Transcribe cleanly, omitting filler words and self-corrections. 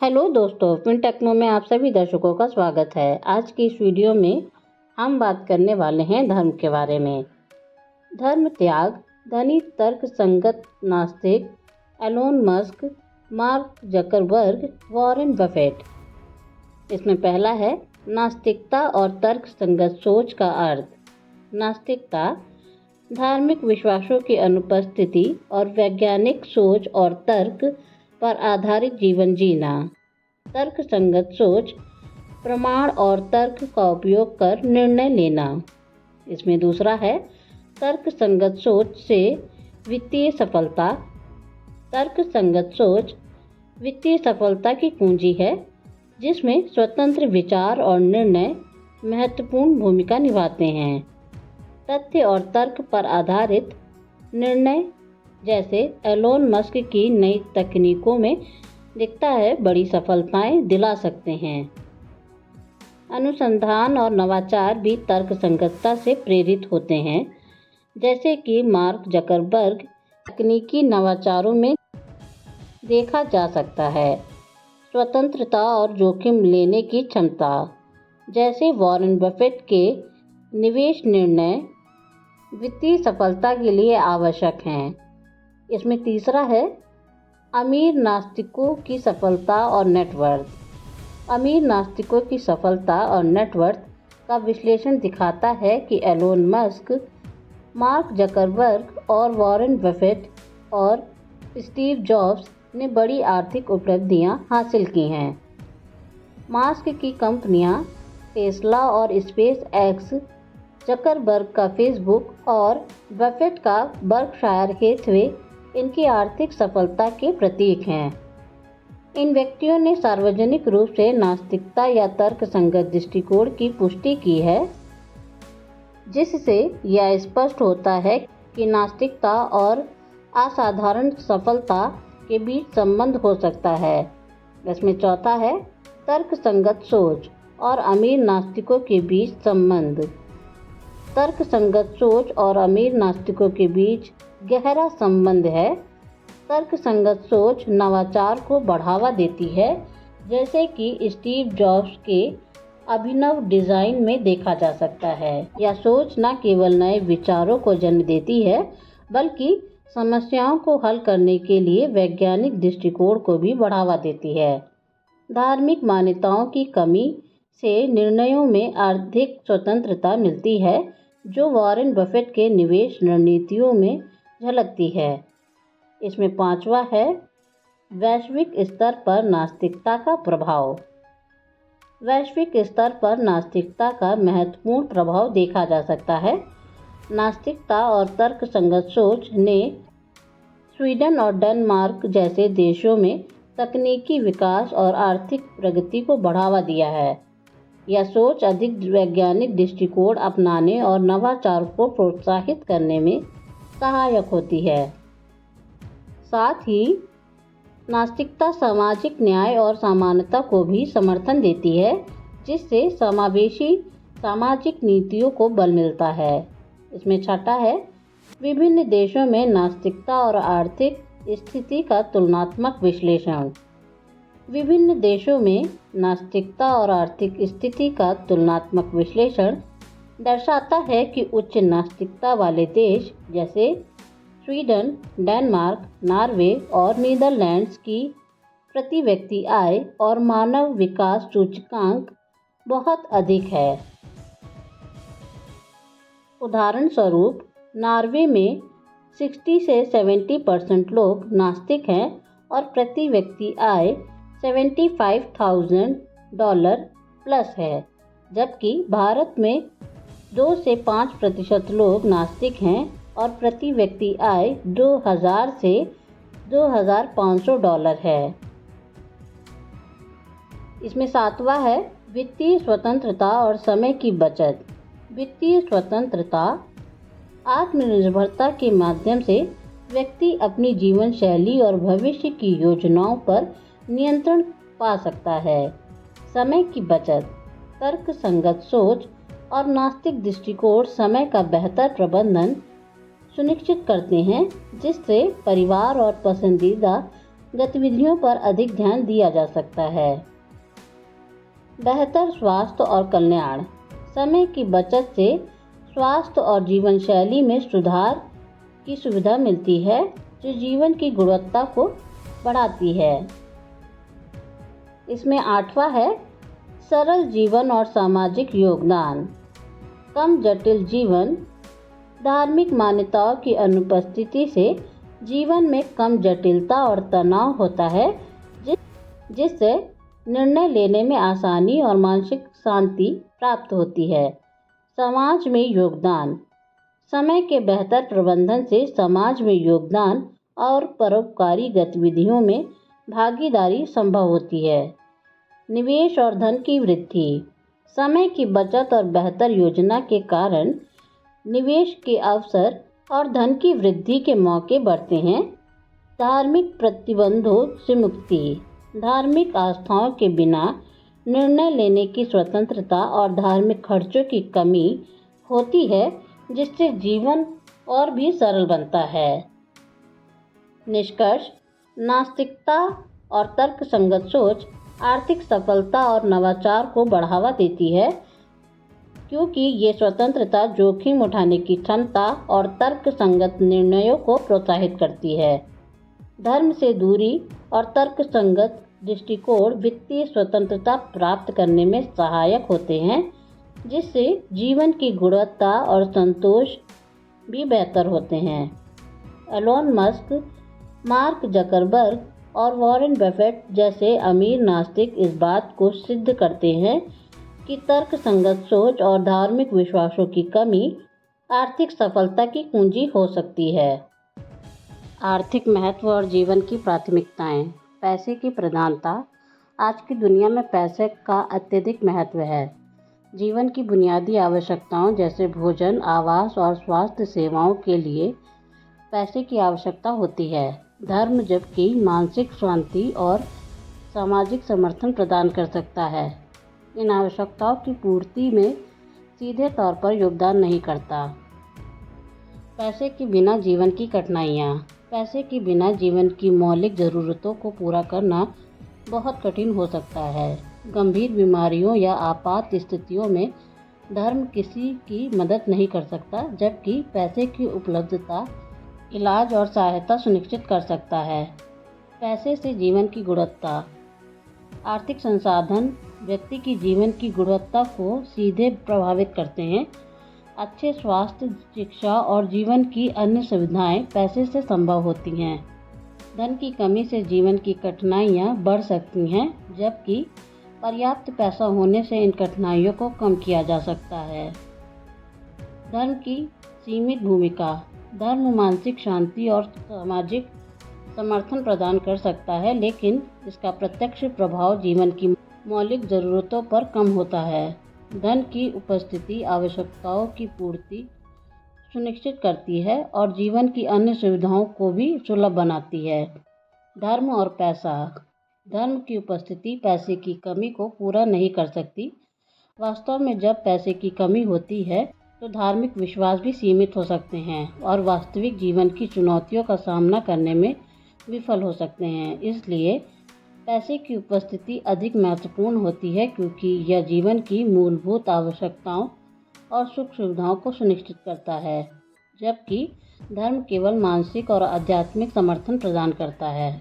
Hello दोस्तों, फिनटेक्नो में आप सभी दर्शकों का स्वागत है। आज की इस वीडियो में हम बात करने वाले हैं धर्म के बारे में। धर्म त्याग, धनी तर्क संगत नास्तिक, Elon Musk, Mark Zuckerberg, Warren Buffett. इसमें पहला है नास्तिकता और तर्क संगत सोच का अर्थ। नास्तिकता धार्मिक विश्वासों की अनुपस्थिति और वैज्ञानिक सोच और तर्क पर आधारित जीवन जीना। तर्क संगत सोच प्रमाण और तर्क का उपयोग कर निर्णय लेना। इसमें दूसरा है तर्क संगत सोच से वित्तीय सफलता। तर्क संगत सोच वित्तीय सफलता की कुंजी है, जिसमें स्वतंत्र विचार और निर्णय महत्वपूर्ण भूमिका निभाते हैं। तथ्य और तर्क पर आधारित निर्णय, जैसे एलोन मस्क की नई तकनीकों में दिखता है, बड़ी सफलताएं दिला सकते हैं। अनुसंधान और नवाचार भी तर्क संगतता से प्रेरित होते हैं, जैसे कि मार्क जकरबर्ग तकनीकी नवाचारों में देखा जा सकता है। स्वतंत्रता और जोखिम लेने की क्षमता, जैसे वॉरेन बफेट के निवेश निर्णय वित्तीय सफलता के लिए आवश्यक हैं। इसमें तीसरा है अमीर नास्तिकों की सफलता और नेटवर्थ। अमीर नास्तिकों की सफलता और नेटवर्थ का विश्लेषण दिखाता है कि एलोन मस्क, मार्क जकरबर्ग और वॉरेन बफेट और स्टीव जॉब्स ने बड़ी आर्थिक उपलब्धियां हासिल की हैं। मास्क की कंपनियां टेस्ला और स्पेस एक्स, जकरबर्ग का फेसबुक और बफेट का बर्कशायर हेथवे इनकी आर्थिक सफलता के प्रतीक हैं। इन व्यक्तियों ने सार्वजनिक रूप से नास्तिकता या तर्क संगत दृष्टिकोण की पुष्टि की है, जिससे यह स्पष्ट होता है कि नास्तिकता और असाधारण सफलता के बीच संबंध हो सकता है। इसमें चौथा है तर्क संगत सोच और अमीर नास्तिकों के बीच संबंध। तर्क संगत सोच और अमीर नास्तिकों के बीच गहरा संबंध है। तर्क संगत सोच नवाचार को बढ़ावा देती है, जैसे कि स्टीव जॉब्स के अभिनव डिजाइन में देखा जा सकता है। यह सोच न केवल नए विचारों को जन्म देती है, बल्कि समस्याओं को हल करने के लिए वैज्ञानिक दृष्टिकोण को भी बढ़ावा देती है। धार्मिक मान्यताओं की कमी से निर्णयों में आर्थिक स्वतंत्रता मिलती है, जो वॉरेन बफेट के निवेश रणनीतियों में झलकती है। इसमें पांचवा है वैश्विक स्तर पर नास्तिकता का प्रभाव। वैश्विक स्तर पर नास्तिकता का महत्वपूर्ण प्रभाव देखा जा सकता है। नास्तिकता और तर्क संगत सोच ने स्वीडन और डेनमार्क जैसे देशों में तकनीकी विकास और आर्थिक प्रगति को बढ़ावा दिया है। यह सोच अधिक वैज्ञानिक दृष्टिकोण अपनाने और नवाचार को प्रोत्साहित करने में सहायक होती है। साथ ही नास्तिकता सामाजिक न्याय और समानता को भी समर्थन देती है, जिससे समावेशी सामाजिक नीतियों को बल मिलता है। इसमें छठा है विभिन्न देशों में नास्तिकता और आर्थिक स्थिति का तुलनात्मक विश्लेषण। विभिन्न देशों में नास्तिकता और आर्थिक स्थिति का तुलनात्मक विश्लेषण दर्शाता है कि उच्च नास्तिकता वाले देश जैसे स्वीडन, डेनमार्क, नॉर्वे और नीदरलैंड्स की प्रति व्यक्ति आय और मानव विकास सूचकांक बहुत अधिक है। उदाहरण स्वरूप, नॉर्वे में 60 से 70% लोग नास्तिक हैं और प्रति व्यक्ति आय $75,000 प्लस है, जबकि भारत में 2 से 5% लोग नास्तिक हैं और प्रति व्यक्ति आय $2,000 से $2,500 है। इसमें सातवां है वित्तीय स्वतंत्रता और समय की बचत। वित्तीय स्वतंत्रता आत्मनिर्भरता के माध्यम से व्यक्ति अपनी जीवन शैली और भविष्य की योजनाओं पर नियंत्रण पा सकता है। समय की बचत, तर्क संगत सोच और नास्तिक दृष्टिकोण समय का बेहतर प्रबंधन सुनिश्चित करते हैं, जिससे परिवार और पसंदीदा गतिविधियों पर अधिक ध्यान दिया जा सकता है। बेहतर स्वास्थ्य और कल्याण। समय की बचत से स्वास्थ्य और जीवन शैली में सुधार की सुविधा मिलती है, जो जीवन की गुणवत्ता को बढ़ाती है। इसमें 8वां है सरल जीवन और सामाजिक योगदान। कम जटिल जीवन। धार्मिक मान्यताओं की अनुपस्थिति से जीवन में कम जटिलता और तनाव होता है, जिससे निर्णय लेने में आसानी और मानसिक शांति प्राप्त होती है। समाज में योगदान। समय के बेहतर प्रबंधन से समाज में योगदान और परोपकारी गतिविधियों में भागीदारी संभव होती है। निवेश और धन की वृद्धि। समय की बचत और बेहतर योजना के कारण निवेश के अवसर और धन की वृद्धि के मौके बढ़ते हैं। धार्मिक प्रतिबंधों से मुक्ति। धार्मिक आस्थाओं के बिना निर्णय लेने की स्वतंत्रता और धार्मिक खर्चों की कमी होती है, जिससे जीवन और भी सरल बनता है। निष्कर्ष। नास्तिकता और तर्कसंगत सोच आर्थिक सफलता और नवाचार को बढ़ावा देती है, क्योंकि ये स्वतंत्रता, जोखिम उठाने की क्षमता और तर्कसंगत निर्णयों को प्रोत्साहित करती है। धर्म से दूरी और तर्कसंगत दृष्टिकोण वित्तीय स्वतंत्रता प्राप्त करने में सहायक होते हैं, जिससे जीवन की गुणवत्ता और संतोष भी बेहतर होते हैं। एलोन मस्क, मार्क जकरबर्ग और वॉरेन बफेट जैसे अमीर नास्तिक इस बात को सिद्ध करते हैं कि तर्कसंगत सोच और धार्मिक विश्वासों की कमी आर्थिक सफलता की कुंजी हो सकती है। आर्थिक महत्व और जीवन की प्राथमिकताएं। पैसे की प्रधानता। आज की दुनिया में पैसे का अत्यधिक महत्व है। जीवन की बुनियादी आवश्यकताओं जैसे भोजन, आवास और स्वास्थ्य सेवाओं के लिए पैसे की आवश्यकता होती है। धर्म जबकि मानसिक शांति और सामाजिक समर्थन प्रदान कर सकता है, इन आवश्यकताओं की पूर्ति में सीधे तौर पर योगदान नहीं करता। पैसे के बिना जीवन की कठिनाइयाँ। पैसे के बिना जीवन की मौलिक ज़रूरतों को पूरा करना बहुत कठिन हो सकता है। गंभीर बीमारियों या आपात स्थितियों में धर्म किसी की मदद नहीं कर सकता, जबकि पैसे की उपलब्धता इलाज और सहायता सुनिश्चित कर सकता है। पैसे से जीवन की गुणवत्ता। आर्थिक संसाधन व्यक्ति की जीवन की गुणवत्ता को सीधे प्रभावित करते हैं। अच्छे स्वास्थ्य, शिक्षा और जीवन की अन्य सुविधाएं पैसे से संभव होती हैं। धन की कमी से जीवन की कठिनाइयां बढ़ सकती हैं, जबकि पर्याप्त पैसा होने से इन कठिनाइयों को कम किया जा सकता है। धर्म की सीमित भूमिका। धर्म मानसिक शांति और सामाजिक समर्थन प्रदान कर सकता है, लेकिन इसका प्रत्यक्ष प्रभाव जीवन की मौलिक ज़रूरतों पर कम होता है। धन की उपस्थिति आवश्यकताओं की पूर्ति सुनिश्चित करती है और जीवन की अन्य सुविधाओं को भी सुलभ बनाती है। धर्म और पैसा। धर्म की उपस्थिति पैसे की कमी को पूरा नहीं कर सकती। वास्तव में जब पैसे की कमी होती है तो धार्मिक विश्वास भी सीमित हो सकते हैं और वास्तविक जीवन की चुनौतियों का सामना करने में विफल हो सकते हैं। इसलिए पैसे की उपस्थिति अधिक महत्वपूर्ण होती है, क्योंकि यह जीवन की मूलभूत आवश्यकताओं और सुख सुविधाओं को सुनिश्चित करता है, जबकि धर्म केवल मानसिक और आध्यात्मिक समर्थन प्रदान करता है।